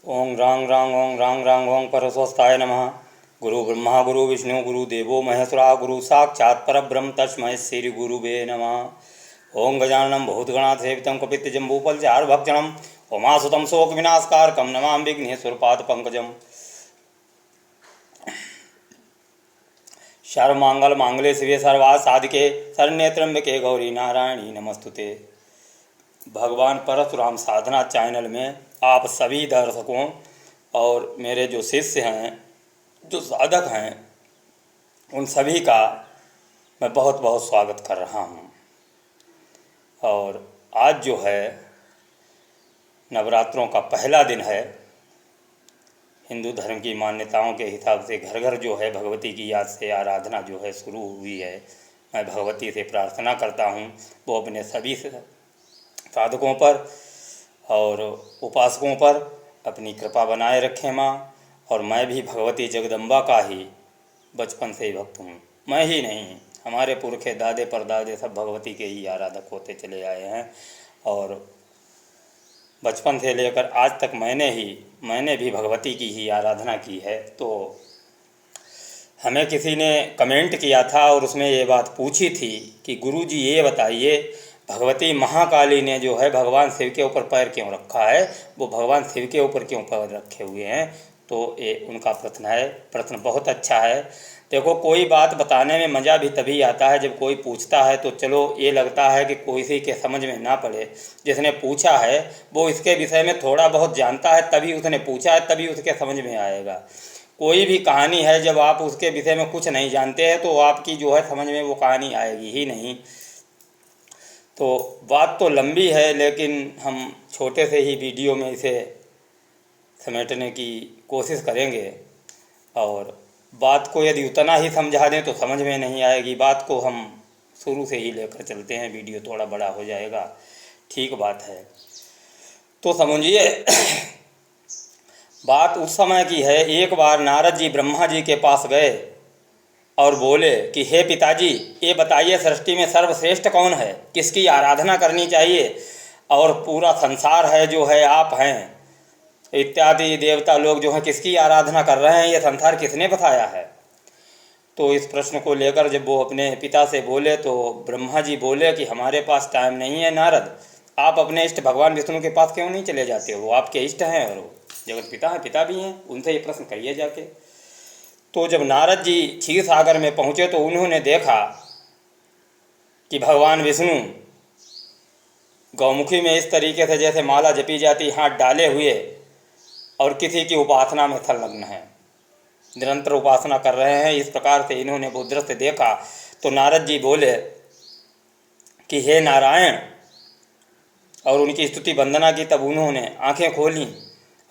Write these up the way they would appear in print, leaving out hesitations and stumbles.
ओं रांग रांग ओं रांग रांग ओं परस्वस्ताय नमः। गुरु ब्रह्मा गुरु विष्णु गुरु देवो महेश्वरा गुरु साक्षात् परब्रह्म तस्मै श्री गुरुवे नमः। ओं गजाननं भूतगणाधिसेवितं कपित्तजम्बूफलचारुभक्षणं उमासुतं शोकविनाशकारकं नमामि विघ्नेश्वरपादपङ्कजम्। सर्वमंगलमांगल्ये शिवे सर्वार्थसाधिके शरण्ये त्र्यंबके गौरी नारायणी नमस्तुते। भगवान परशुराम साधना चैनल में आप सभी दर्शकों और मेरे जो शिष्य हैं, जो साधक हैं, उन सभी का मैं बहुत बहुत स्वागत कर रहा हूँ। और आज जो है नवरात्रों का पहला दिन है। हिंदू धर्म की मान्यताओं के हिसाब से घर घर जो है भगवती की याद से आराधना जो है शुरू हुई है। मैं भगवती से प्रार्थना करता हूँ वो अपने सभी साधकों पर और उपासकों पर अपनी कृपा बनाए रखें माँ। और मैं भी भगवती जगदम्बा का ही बचपन से ही भक्त हूँ। मैं ही नहीं, हमारे पुरखे दादे परदादे सब भगवती के ही आराधक होते चले आए हैं। और बचपन से लेकर आज तक मैंने भी भगवती की ही आराधना की है। तो हमें किसी ने कमेंट किया था और उसमें ये बात पूछी थी कि गुरुजी ये बताइए, भगवती महाकाली ने जो है भगवान शिव के ऊपर पैर क्यों रखा है, वो भगवान शिव के ऊपर क्यों पैर रखे हुए हैं। तो ये उनका प्रश्न है। प्रश्न बहुत अच्छा है। देखो, कोई बात बताने में मज़ा भी तभी आता है जब कोई पूछता है तो चलो ये लगता है कि कोई सी के समझ में ना पड़े। जिसने पूछा है वो इसके विषय में थोड़ा बहुत जानता है, तभी उसने पूछा है, तभी उसके समझ में आएगा। कोई भी कहानी है, जब आप उसके विषय में कुछ नहीं जानते हैं तो आपकी जो है समझ में वो कहानी आएगी ही नहीं। तो बात तो लंबी है, लेकिन हम छोटे से ही वीडियो में इसे समेटने की कोशिश करेंगे। और बात को यदि उतना ही समझा दें तो समझ में नहीं आएगी। बात को हम शुरू से ही लेकर चलते हैं, वीडियो थोड़ा बड़ा हो जाएगा। ठीक बात है। तो समझिए बात उस समय की है। एक बार नारद जी ब्रह्मा जी के पास गए और बोले कि हे पिताजी, ये बताइए सृष्टि में सर्वश्रेष्ठ कौन है, किसकी आराधना करनी चाहिए। और पूरा संसार है जो है आप हैं इत्यादि देवता लोग जो हैं किसकी आराधना कर रहे हैं, ये संसार किसने बताया है। तो इस प्रश्न को लेकर जब वो अपने पिता से बोले तो ब्रह्मा जी बोले कि हमारे पास टाइम नहीं है नारद, आप अपने इष्ट भगवान विष्णु के पास क्यों नहीं चले जाते हो, वो आपके इष्ट हैं और वो जगत पिता हैं, पिता भी हैं, उनसे ये प्रश्न करिए जाके। तो जब नारद जी क्षीर सागर में पहुँचे तो उन्होंने देखा कि भगवान विष्णु गौमुखी में इस तरीके से जैसे माला जपी जाती हाथ डाले हुए और किसी की उपासना में संलग्न है, निरंतर उपासना कर रहे हैं। इस प्रकार से इन्होंने वो दृश्य देखा तो नारद जी बोले कि हे नारायण, और उनकी स्तुति वंदना की। तब उन्होंने आंखें खोली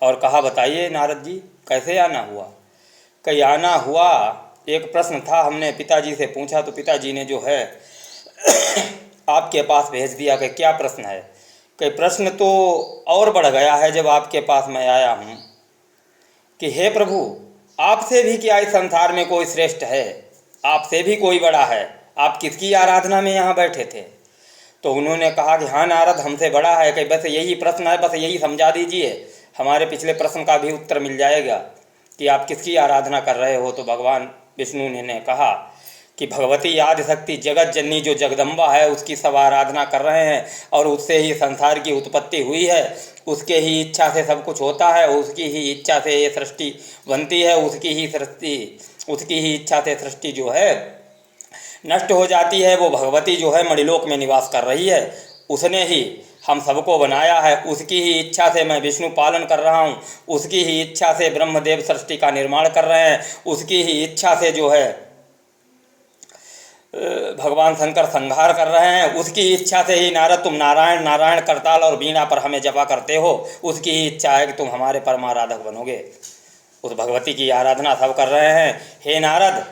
और कहा बताइए नारद जी कैसे आना हुआ। कहीं आना हुआ, एक प्रश्न था, हमने पिताजी से पूछा तो पिताजी ने जो है आपके पास भेज दिया कि क्या प्रश्न है। कई प्रश्न तो और बढ़ गया है जब आपके पास मैं आया हूँ कि हे प्रभु, आपसे भी क्या इस संसार में कोई श्रेष्ठ है, आपसे भी कोई बड़ा है, आप किसकी आराधना में यहाँ बैठे थे। तो उन्होंने कहा कि हाँ नारद, हमसे बड़ा है। कि बस यही प्रश्न है, बस यही समझा दीजिए, हमारे पिछले प्रश्न का भी उत्तर मिल जाएगा कि आप किसकी आराधना कर रहे हो। तो भगवान विष्णु ने कहा कि भगवती आदिशक्ति जगत जननी जो जगदम्बा है उसकी सब आराधना कर रहे हैं और उससे ही संसार की उत्पत्ति हुई है, उसके ही इच्छा से सब कुछ होता है, उसकी ही इच्छा से ये सृष्टि बनती है, उसकी ही इच्छा से सृष्टि जो है नष्ट हो जाती है। वो भगवती जो है मणिलोक में निवास कर रही है, उसने ही हम सबको बनाया है, उसकी ही इच्छा से मैं विष्णु पालन कर रहा हूँ, उसकी ही इच्छा से ब्रह्मदेव सृष्टि का निर्माण कर रहे हैं, उसकी ही इच्छा से जो है भगवान शंकर संहार कर रहे हैं, उसकी इच्छा से ही नारद तुम नारायण नारायण करताल और बीणा पर हमें जपा करते हो, उसकी ही इच्छा है कि तुम हमारे परमाराधक बनोगे। उस भगवती की आराधना सब कर रहे हैं। हे नारद,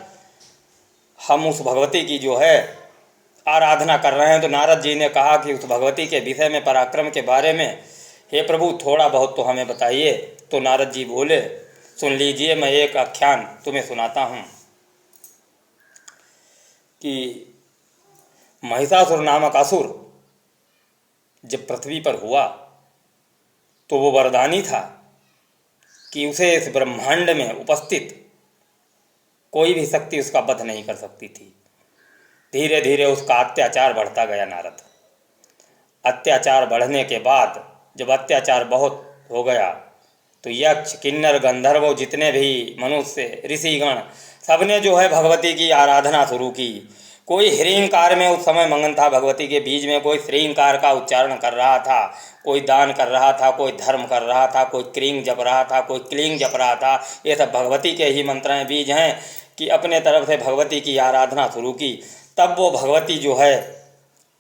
हम उस भगवती की जो है आराधना कर रहे हैं। तो नारद जी ने कहा कि उस भगवती के विषय में, पराक्रम के बारे में हे प्रभु थोड़ा बहुत तो हमें बताइए। तो नारद जी बोले सुन लीजिए, मैं एक आख्यान तुम्हें सुनाता हूँ कि महिषासुर नामक असुर जब पृथ्वी पर हुआ तो वो वरदानी था। कि उसे इस ब्रह्मांड में उपस्थित कोई भी शक्ति उसका वध नहीं कर सकती थी। धीरे धीरे उसका अत्याचार बढ़ता गया नारद। अत्याचार बढ़ने के बाद जब अत्याचार बहुत हो गया तो यक्ष किन्नर गंधर्व जितने भी मनुष्य ऋषिगण सबने जो है भगवती की आराधना शुरू की। कोई ह्रींकार में उस समय मगन था भगवती के बीज में, कोई श्रींकार का उच्चारण कर रहा था, कोई दान कर रहा था, कोई धर्म कर रहा था, कोई क्रीं जप रहा था, कोई क्लीं जप रहा था। ये सब भगवती के ही मंत्र हैं, बीज हैं कि अपने तरफ से भगवती की आराधना शुरू की। तब वो भगवती जो है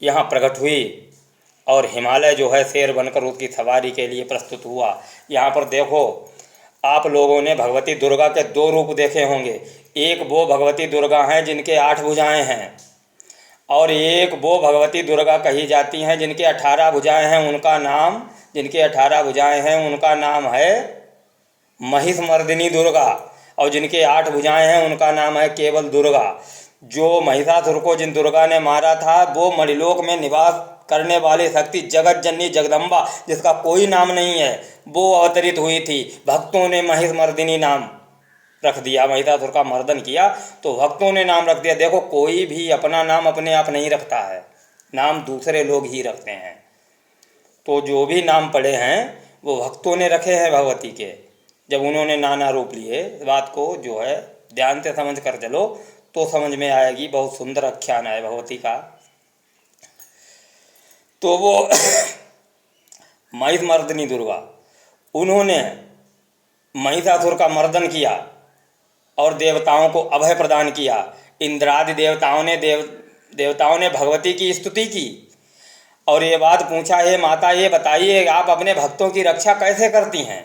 यहाँ प्रकट हुई और हिमालय जो है शेर बनकर उसकी सवारी के लिए प्रस्तुत हुआ। यहाँ पर देखो, आप लोगों ने भगवती दुर्गा के दो रूप देखे होंगे। एक वो भगवती दुर्गा हैं जिनके 8 भुजाएं हैं, और एक वो भगवती दुर्गा कही जाती हैं जिनके 18 भुजाएं हैं। उनका नाम, जिनके 18 भुजाएं हैं उनका नाम है महिषमर्दिनी दुर्गा, और जिनके 8 भुजाएं हैं उनका नाम है केवल दुर्गा। जो महिषासुर को जिन दुर्गा ने मारा था वो मणिलोक में निवास करने वाली शक्ति जगत जननी जगदम्बा, जिसका कोई नाम नहीं है, वो अवतरित हुई थी। भक्तों ने महिषमर्दिनी नाम रख दिया, महिषासुर का मर्दन किया तो भक्तों ने नाम रख दिया। देखो, कोई भी अपना नाम अपने आप नहीं रखता है, नाम दूसरे लोग ही रखते हैं। तो जो भी नाम पड़े हैं वो भक्तों ने रखे हैं भगवती के, जब उन्होंने नाना रूप लिए। इस बात को जो है ध्यान से समझ कर चलो तो समझ में आएगी। बहुत सुंदर आख्यान है भगवती का। तो वो महिषमर्दिनी दुर्गा, उन्होंने महिषासुर का मर्दन किया और देवताओं को अभय प्रदान किया। इंद्रादि देवताओं ने भगवती की स्तुति की और ये बात पूछा, हे माता ये बताइए आप अपने भक्तों की रक्षा कैसे करती हैं?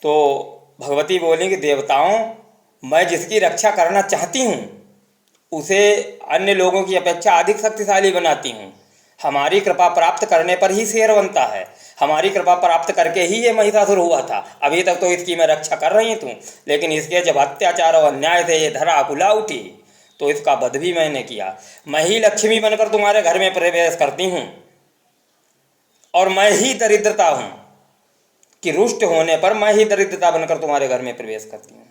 तो भगवती बोली कि देवताओं, मैं जिसकी रक्षा करना चाहती हूँ उसे अन्य लोगों की अपेक्षा अधिक शक्तिशाली बनाती हूँ। हमारी कृपा प्राप्त करने पर ही शेर बनता है, हमारी कृपा प्राप्त करके ही ये महिषासुर हुआ था। अभी तक तो इसकी मैं रक्षा कर रही थी, लेकिन इसके जब अत्याचार और अन्याय से ये धरा अकुला उठी तो इसका वध भी मैंने किया। मैं ही लक्ष्मी बनकर तुम्हारे घर में प्रवेश करती हूँ और मैं ही दरिद्रता हूँ कि रुष्ट होने पर मैं ही दरिद्रता बनकर तुम्हारे घर में प्रवेश करती हूँ।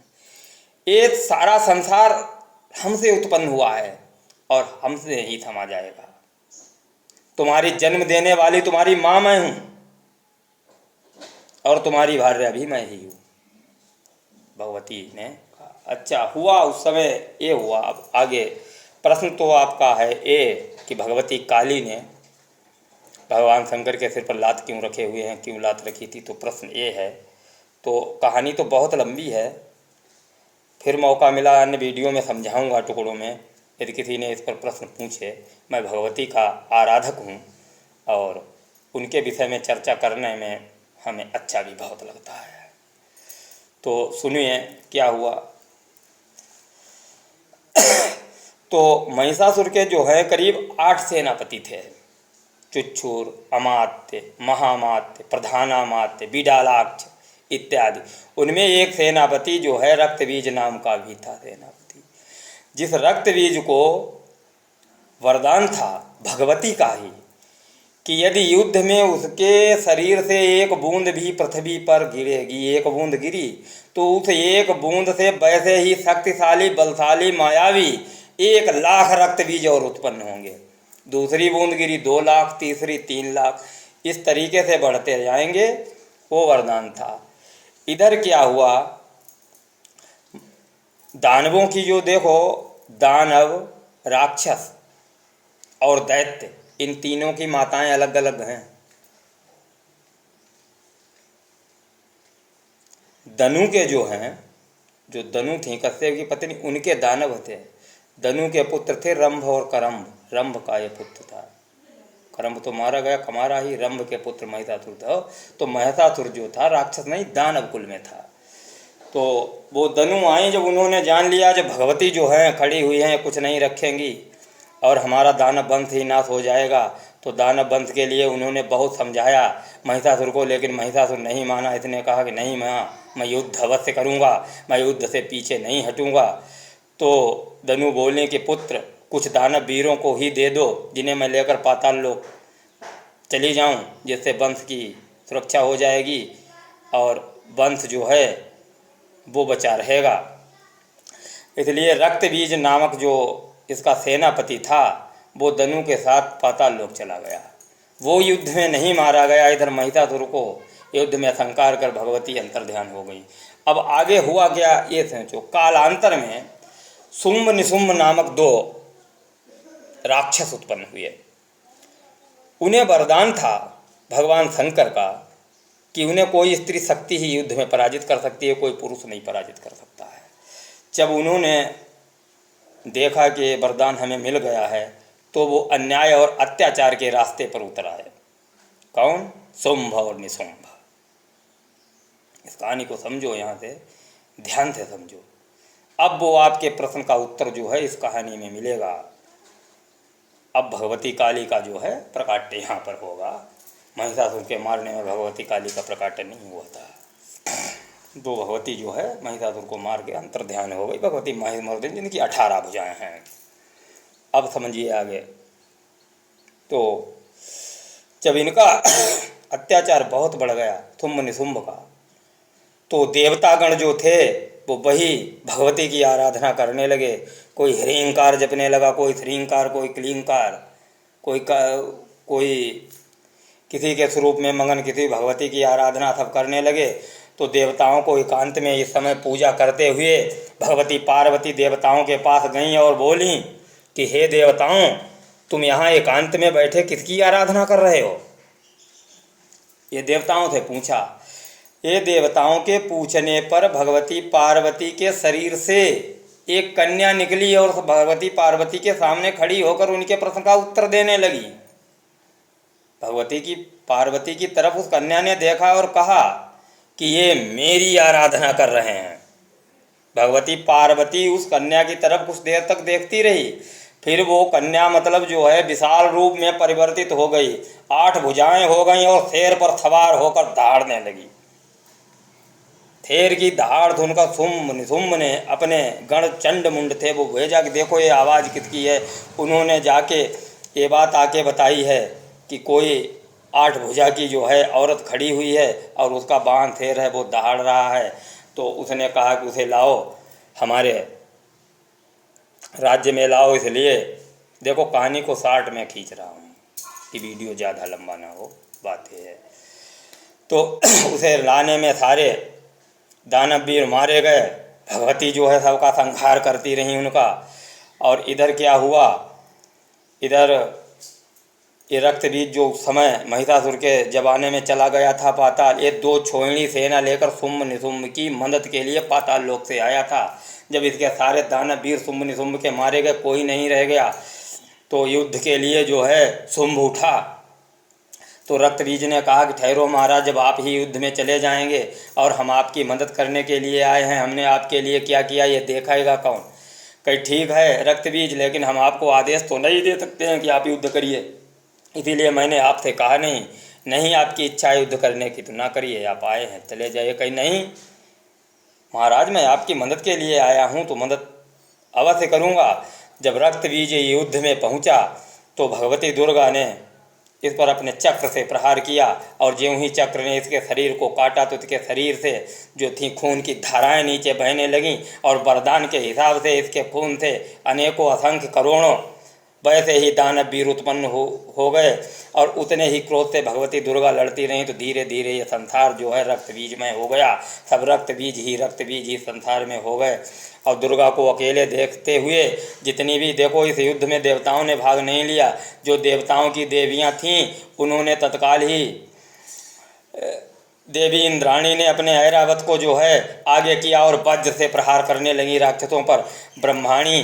ये सारा संसार हमसे उत्पन्न हुआ है और हमसे ही थमा जाएगा। तुम्हारी जन्म देने वाली तुम्हारी माँ मैं हूँ और तुम्हारी भार्या भी मैं ही हूँ। भगवती ने कहा, अच्छा हुआ उस समय ये हुआ। अब आगे प्रश्न तो आपका है ये कि भगवती काली ने भगवान शंकर के सिर पर लात क्यों रखे हुए हैं, क्यों लात रखी थी, तो प्रश्न ये है। तो कहानी तो बहुत लंबी है, फिर मौका मिला अन्य वीडियो में समझाऊंगा टुकड़ों में, यदि किसी ने इस पर प्रश्न पूछे। मैं भगवती का आराधक हूँ और उनके विषय में चर्चा करने में हमें अच्छा भी बहुत लगता है। तो सुनिए क्या हुआ। तो महिषासुर के जो है करीब 8 सेनापति थे। चुच्छुर, अमात्य, महामात्य, प्रधानामात्य, बिडालाक्ष इत्यादि। उनमें एक सेनापति जो है रक्तबीज नाम का भी था सेनापति, जिस रक्तबीज को वरदान था भगवती का ही कि यदि युद्ध में उसके शरीर से एक बूंद भी पृथ्वी पर गिरेगी, एक बूंद गिरी तो उस एक बूंद से वैसे ही शक्तिशाली बलशाली मायावी 1 लाख रक्तबीज और उत्पन्न होंगे। दूसरी बूंद गिरी 2 लाख, तीसरी 3 लाख, इस तरीके से बढ़ते जाएंगे। वो वरदान था। इधर क्या हुआ, दानवों की जो देखो, दानव, राक्षस और दैत्य, इन तीनों की माताएं अलग अलग हैं। दनु के जो हैं, जो दनु थी कश्यप की पत्नी, उनके दानव थे। दनु के पुत्र थे रंभ और करम्भ। रंभ का ये पुत्र था, करम्भ तो मारा गया, कमारा ही। रंभ के पुत्र महिषासुर था। तो महिषासुर जो था राक्षस नहीं, दानव कुल में था। तो वो दनु आई, जब उन्होंने जान लिया जब भगवती जो है खड़ी हुई हैं, कुछ नहीं रखेंगी और हमारा दानव वंश ही नाश हो जाएगा, तो दानव वंश के लिए उन्होंने बहुत समझाया महिषासुर को, लेकिन महिषासुर नहीं माना। इसने कहा कि नहीं माँ, मैं युद्ध अवश्य करूँगा, मैं युद्ध से पीछे नहीं हटूँगा। तो दनु बोलने के पुत्र, कुछ दानव वीरों को ही दे दो जिन्हें मैं लेकर पाताल लोक चली जाऊँ, जिससे वंश की सुरक्षा हो जाएगी और वंश जो है वो बचा रहेगा। इसलिए रक्तबीज नामक जो इसका सेनापति था वो धनु के साथ पाताल लोक चला गया। वो युद्ध में नहीं मारा गया। इधर महिषासुर को युद्ध में संकार कर भगवती अंतर्ध्यान हो गई। अब आगे हुआ क्या ये सोचो। कालांतर में शुंभ निशुंभ नामक 2 राक्षस उत्पन्न हुए। उन्हें वरदान था भगवान शंकर का कि उन्हें कोई स्त्री शक्ति ही युद्ध में पराजित कर सकती है, कोई पुरुष नहीं पराजित कर सकता है। जब उन्होंने देखा कि वरदान हमें मिल गया है तो वो अन्याय और अत्याचार के रास्ते पर उतर आए। कौन? शुंभ और निशुंभ। इस कहानी को समझो, यहाँ से ध्यान से समझो। अब वो आपके प्रश्न का उत्तर जो है इस कहानी में मिलेगा। अब भगवती काली का जो है प्रकाट्य यहाँ पर होगा। महिषासुर के मारने में भगवती काली का प्रकाट्य नहीं हुआ था। तो भगवती जो है महिषासुर को मार के अंतर्ध्यान हो गई। भगवती महिषमर्दिनी जिनकी 18 भुजाएं हैं। अब समझिए आगे। तो जब इनका अत्याचार बहुत बढ़ गया शुंभ निशुंभ का, तो देवतागण जो थे वो वही भगवती की आराधना करने लगे। कोई ह्रींकार जपने लगा, कोई श्रींकार, कोई क्लींकार, कोई किसी के स्वरूप में मगन, किसी भगवती की आराधना सब करने लगे। तो देवताओं को एकांत में इस समय पूजा करते हुए भगवती पार्वती देवताओं के पास गईं और बोलीं कि हे देवताओं, तुम यहाँ एकांत में बैठे किसकी आराधना कर रहे हो? ये देवताओं से पूछा। ये देवताओं के पूछने पर भगवती पार्वती के शरीर से एक कन्या निकली और भगवती पार्वती के सामने खड़ी होकर उनके प्रश्न का उत्तर देने लगी। पार्वती की तरफ उस कन्या ने देखा और कहा कि ये मेरी आराधना कर रहे हैं। भगवती पार्वती उस कन्या की तरफ कुछ देर तक देखती रही। फिर वो कन्या मतलब जो है विशाल रूप में परिवर्तित हो गई। 8 भुजाएं हो गई और शेर पर सवार होकर दहाड़ने लगी। शेर की दहाड़ सुनकर शुंभ निशुंभ ने अपने गण चंड मुंड थे वो भेजा कि देखो ये आवाज़ किसकी है। उन्होंने जाके ये बात आके बताई है कि कोई 8 भुजा की जो है औरत खड़ी हुई है और उसका बाण शेर है वो दहाड़ रहा है। तो उसने कहा कि उसे लाओ, हमारे राज्य में लाओ। इसलिए देखो कहानी को 60 में खींच रहा हूँ कि वीडियो ज़्यादा लंबा ना हो, बात ये है। तो उसे लाने में सारे दानव वीर मारे गए। भगवती जो है सबका संहार करती रही उनका। और इधर क्या हुआ, इधर ये रक्तबीज जो समय महिषासुर के जमाने में चला गया था पाताल, ये 2 छोइणी सेना लेकर शुंभ निशुंभ की मदद के लिए पाताल लोक से आया था। जब इसके सारे दानव वीर शुंभ निशुंभ के मारे गए, कोई नहीं रह गया, तो युद्ध के लिए जो है शुंभ उठा। तो रक्तबीज ने कहा कि ठहरो महाराज, जब आप ही युद्ध में चले जाएंगे और हम आपकी मदद करने के लिए आए हैं, हमने आपके लिए क्या किया ये देखाएगा कौन? कहीं ठीक है रक्तबीज, लेकिन हम आपको आदेश तो नहीं दे सकते हैं कि आप युद्ध करिए, इसीलिए मैंने आपसे कहा नहीं आपकी इच्छा है युद्ध करने की तो ना करिए, आप आए हैं चले जाइए। कहीं नहीं महाराज, मैं आपकी मदद के लिए आया हूँ तो मदद अवश्य करूँगा। जब रक्तबीज युद्ध में पहुँचा तो भगवती दुर्गा ने इस पर अपने चक्र से प्रहार किया और ज्यों ही चक्र ने इसके शरीर को काटा तो इसके शरीर से जो थी खून की धाराएं नीचे बहने लगीं और वरदान के हिसाब से इसके खून से अनेकों असंख्य करोड़ों वैसे ही दानव वीर उत्पन्न हो गए। और उतने ही क्रोध से भगवती दुर्गा लड़ती रहीं तो धीरे धीरे ये संसार जो है रक्तबीजमय हो गया। सब रक्तबीज ही संसार में हो गए। और दुर्गा को अकेले देखते हुए जितनी भी, देखो इस युद्ध में देवताओं ने भाग नहीं लिया। जो देवताओं की देवियां थीं उन्होंने तत्काल ही देवी इंद्राणी ने अपने ऐरावत को जो है आगे किया और वज्र से प्रहार करने लगी राक्षसों पर। ब्रह्माणी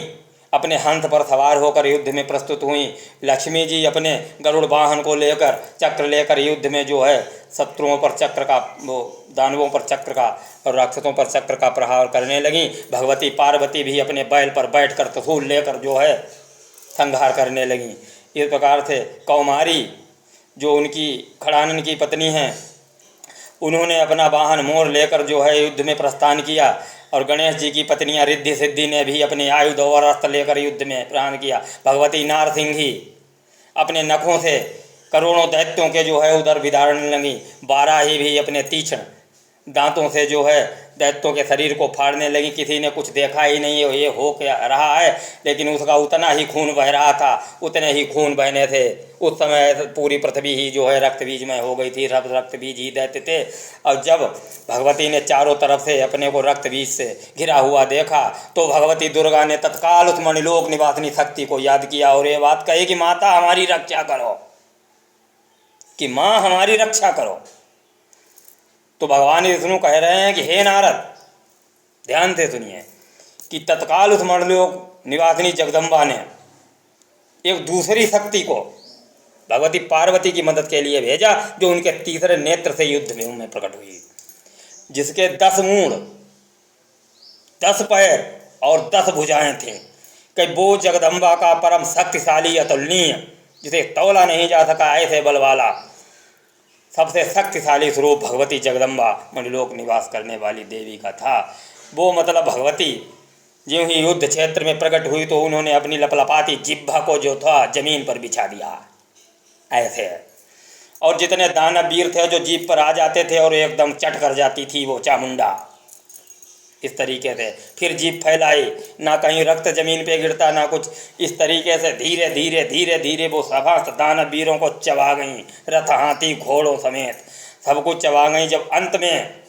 अपने हंस पर सवार होकर युद्ध में प्रस्तुत हुई। लक्ष्मी जी अपने गरुड़ वाहन को लेकर चक्र लेकर युद्ध में जो है शत्रुओं पर चक्र का, वो दानवों पर चक्र का और राक्षसों पर चक्र का प्रहार करने लगी। भगवती पार्वती भी अपने बैल पर बैठकर त्रिशूल लेकर जो है संहार करने लगी। इस प्रकार से कौमारी जो उनकी खड़ानन की पत्नी हैं, उन्होंने अपना वाहन मोर लेकर जो है युद्ध में प्रस्थान किया। और गणेश जी की पत्नियां रिद्धि सिद्धि ने भी अपने आयुध और अस्त्र लेकर युद्ध में प्रहार किया। भगवती नारसिंही अपने नखों से करोड़ों दैत्यों के जो है उधर विदारने लगी। बाराही भी अपने तीक्ष्ण दांतों से जो है दैत्यों के शरीर को फाड़ने लगी। किसी ने कुछ देखा ही नहीं है ये हो क्या रहा है, लेकिन उसका उतना ही खून बह रहा था, उतने ही खून बहने थे। उस समय पूरी पृथ्वी ही जो है रक्त बीजमय हो गई थी, सब रक्त बीज ही दैत्य थे। और जब भगवती ने चारों तरफ से अपने को रक्त बीज से घिरा हुआ देखा तो भगवती दुर्गा ने तत्काल उस मणिलोक निवासिनी शक्ति को याद किया और ये बात कही कि माता हमारी रक्षा करो, कि माँ हमारी रक्षा करो। तो भगवान विष्णु कह रहे हैं कि हे नारद, ध्यान से सुनिए कि तत्काल उस मणिलोक निवासिनी जगदम्बा ने एक दूसरी शक्ति को भगवती पार्वती की मदद के लिए भेजा, जो उनके तीसरे नेत्र से युद्ध में प्रकट हुई, जिसके 10 मूंड, 10 पैर और 10 भुजाएं थीं। कि वो जगदम्बा का परम शक्तिशाली अतुलनीय, जिसे तौला नहीं जा सका ऐसे बल वाला सबसे शक्तिशाली स्वरूप भगवती जगदम्बा मणिलोक निवास करने वाली देवी का था। वो मतलब भगवती ज्यों ही युद्ध क्षेत्र में प्रकट हुई तो उन्होंने अपनी लपलपाती जिह्वा को जो था जमीन पर बिछा दिया ऐसे। और जितने दानव वीर थे जो जीभ पर आ जाते थे और एकदम चट कर जाती थी वो चामुंडा, इस तरीके से फिर जीभ फैलाई, ना कहीं रक्त जमीन पे गिरता ना कुछ। इस तरीके से धीरे धीरे धीरे धीरे वो समस्त दानव वीरों को चबा गई, रथ हाथी घोड़ों समेत सब कुछ चबा गई। जब अंत में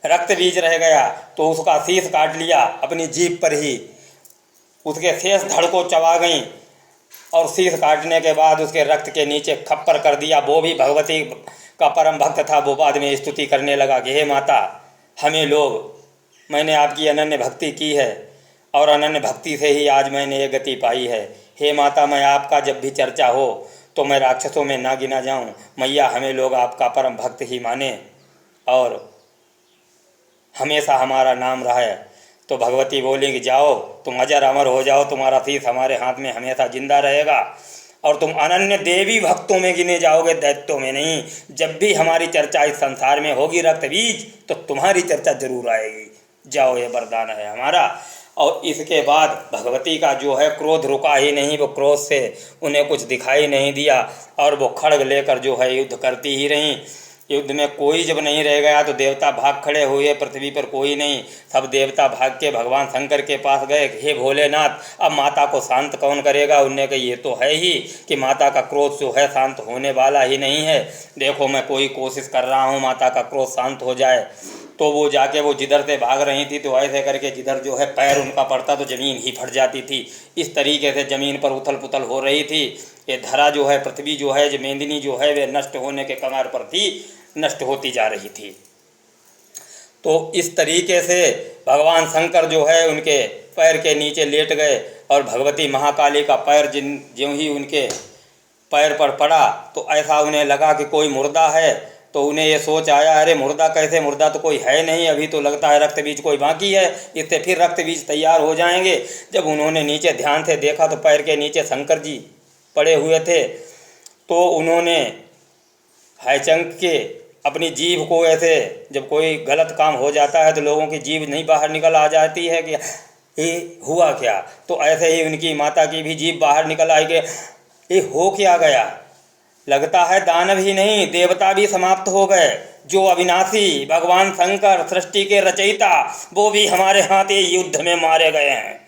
रक्त बीज रह गया तो उसका शीश काट लिया अपनी जीभ पर ही, उसके शेष धड़ को चबा गई और शीश काटने के बाद उसके रक्त के नीचे खप्पर कर दिया। वो भी भगवती का परम भक्त था, वो बाद में स्तुति करने लगा कि हे माता, हमें लोग, मैंने आपकी अनन्य भक्ति की है और अनन्य भक्ति से ही आज मैंने ये गति पाई है। हे माता, मैं आपका जब भी चर्चा हो तो मैं राक्षसों में ना गिना जाऊं। मैया, हमें लोग आपका परम भक्त ही माने और हमेशा हमारा नाम रहा है। तो भगवती बोली कि जाओ, तुम अजर अमर हो जाओ, तुम्हारा शीश हमारे हाथ में हमेशा जिंदा रहेगा और तुम अनन्य देवी भक्तों में गिने जाओगे, दैत्यों में नहीं। जब भी हमारी चर्चा इस संसार में होगी रक्त बीज, तो तुम्हारी चर्चा जरूर आएगी। जाओ, ये वरदान है हमारा। और इसके बाद भगवती का जो है क्रोध रुका ही नहीं, वो क्रोध से उन्हें कुछ दिखाई नहीं दिया और वो खड्ग लेकर जो है युद्ध करती ही रहीं। युद्ध में कोई जब नहीं रह गया तो देवता भाग खड़े हुए, पृथ्वी पर कोई नहीं। सब देवता भाग के भगवान शंकर के पास गए, हे भोलेनाथ, अब माता को शांत कौन करेगा। उनने कहा ये तो है ही कि माता का क्रोध जो है शांत होने वाला ही नहीं है। देखो, मैं कोई कोशिश कर रहा हूँ माता का क्रोध शांत हो जाए। तो वो जाके वो जिधर से भाग रही थी तो ऐसे करके जिधर जो है पैर उनका पड़ता तो ज़मीन ही फट जाती थी। इस तरीके से ज़मीन पर उथल पुथल हो रही थी। ये धरा जो है, पृथ्वी जो है, जो मेदिनी जो है, वे नष्ट होने के कगार पर थी, नष्ट होती जा रही थी। तो इस तरीके से भगवान शंकर जो है उनके पैर के नीचे लेट गए और भगवती महाकाली का पैर ज्यों ही उनके पैर पर पड़ा तो ऐसा उन्हें लगा कि कोई मुर्दा है। तो उन्हें ये सोच आया, अरे मुर्दा कैसे, मुर्दा तो कोई है नहीं, अभी तो लगता है रक्त बीज कोई बाकी है, इससे फिर रक्त बीज तैयार हो जाएंगे। जब उन्होंने नीचे ध्यान से देखा तो पैर के नीचे शंकर जी पड़े हुए थे। तो उन्होंने हैचंक के अपनी जीभ को ऐसे, जब कोई गलत काम हो जाता है तो लोगों की जीभ नहीं बाहर निकल आ जाती है कि ये हुआ क्या, तो ऐसे ही उनकी माता की भी जीभ बाहर निकल आई कि ये हो क्या गया। लगता है दानव ही नहीं देवता भी समाप्त हो गए। जो अविनाशी भगवान शंकर सृष्टि के रचयिता, वो भी हमारे हाथ ये युद्ध में मारे गए हैं।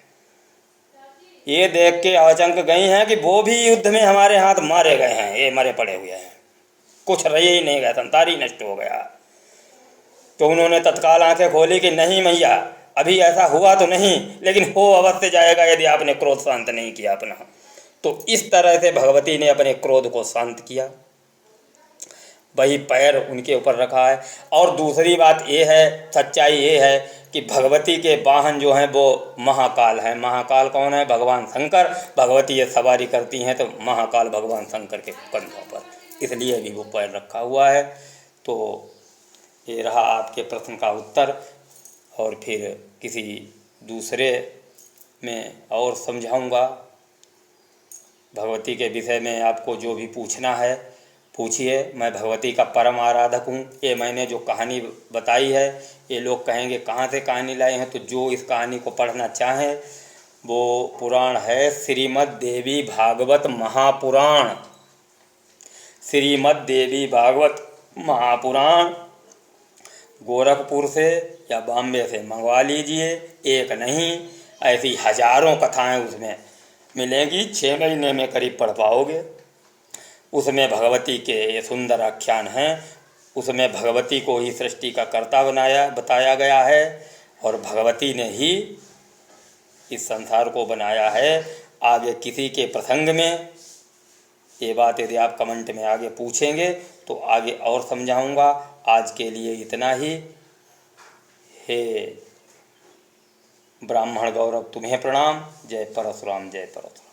ये देख के आचंक गई हैं कि वो भी युद्ध में हमारे हाथ मारे गए हैं, ये मरे पड़े हुए हैं, कुछ रहे ही नहीं गया, संसार ही नष्ट हो गया। तो उन्होंने तत्काल आंखें खोली कि नहीं मैया, अभी ऐसा हुआ तो नहीं, लेकिन हो अवश्य जाएगा यदि आपने क्रोध शांत नहीं किया अपना। तो इस तरह से भगवती ने अपने क्रोध को शांत किया, वही पैर उनके ऊपर रखा है। और दूसरी बात ये है, सच्चाई ये है कि भगवती के वाहन जो हैं वो महाकाल हैं। महाकाल कौन है? भगवान शंकर। भगवती ये सवारी करती हैं तो महाकाल भगवान शंकर के कंधों पर, इसलिए भी वो पैर रखा हुआ है। तो ये रहा आपके प्रश्न का उत्तर, और फिर किसी दूसरे में और समझाऊंगा। भगवती के विषय में आपको जो भी पूछना है पूछिए, मैं भगवती का परम आराधक हूँ। ये मैंने जो कहानी बताई है, ये लोग कहेंगे कहाँ से कहानी लाए हैं, तो जो इस कहानी को पढ़ना चाहें वो पुराण है श्रीमद् देवी भागवत महापुराण। श्रीमद् देवी भागवत महापुराण गोरखपुर से या बॉम्बे से मंगवा लीजिए, एक नहीं ऐसी हजारों कथाएं उसमें मिलेंगी, 6 महीने में करीब पढ़ पाओगे। उसमें भगवती के सुंदर आख्यान हैं, उसमें भगवती को ही सृष्टि का कर्ता बताया गया है और भगवती ने ही इस संसार को बनाया है। आगे किसी के प्रसंग में ये बात यदि आप कमेंट में आगे पूछेंगे तो आगे और समझाऊंगा। आज के लिए इतना ही। हे ब्राह्मण गौरव तुम्हें प्रणाम। जय परशुराम, जय परशुराम।